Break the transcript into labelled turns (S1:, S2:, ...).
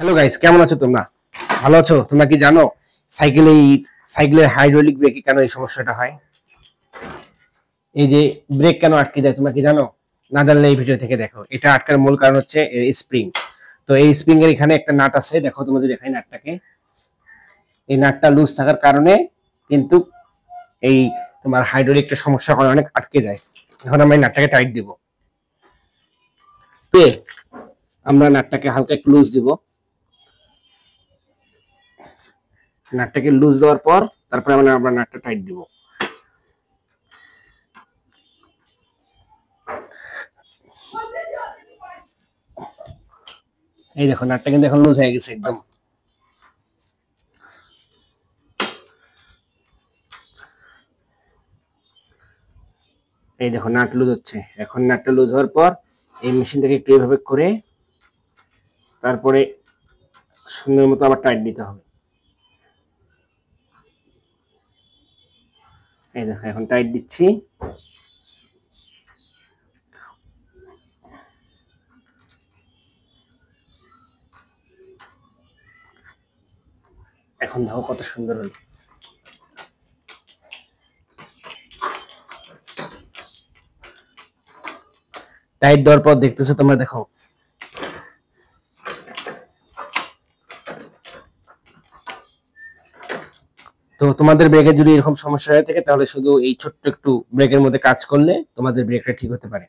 S1: Hello guys, কেমন আছো তোমরা? ভালো আছো? তোমরা কি জানো সাইকেলের হাইড্রোলিক ব্রেকে কেন এই সমস্যাটা হয়? এই যে ব্রেক কেন আটকে যায় তোমরা কি জানো? না জানলে এই ভিডিও থেকে দেখো। এটা আটকার মূল কারণ হচ্ছে স্প্রিং। তো এই স্প্রিং এর এখানে একটা নাট আছে, দেখো তোমাদের দেখাই নাটটাকে। এই নাটটা লুজ থাকার কারণে কিন্তু এই তোমার হাইড্রোলিকটা সমস্যা হয়, অনেক আটকে যায়। এখন আমরা এই নাটটাকে টাইট দিব। আমরা নাটটাকে হালকা একটু লুজ দিব। নাটটাকে লুজ দেওয়ার পর তারপরে আমরা নাটটা টাইট দিব। এই দেখো নাটটা কিন্তু এখন লুজ হয়ে গেছে একদম। এই দেখো নাট লুজ হচ্ছে। এখন নাটটা লুজ হওয়ার পর এই মেশিনটাকে একটু এভাবে করে তারপরে সুন্দর মতো আবার টাইট দিতে হবে। এই দেখো এখন টাইট দিচ্ছি। এখন দেখো কত সুন্দর হলো। টাইট দেওয়ার পর দেখতেছো তোমরা, দেখো তো তোমাদের ব্রেকের যদি এরকম সমস্যা হয়ে থাকে তাহলে শুধু এই ছোট্ট একটু ব্রেকের মধ্যে কাজ করলে তোমাদের ব্রেকটা ঠিক হতে পারে।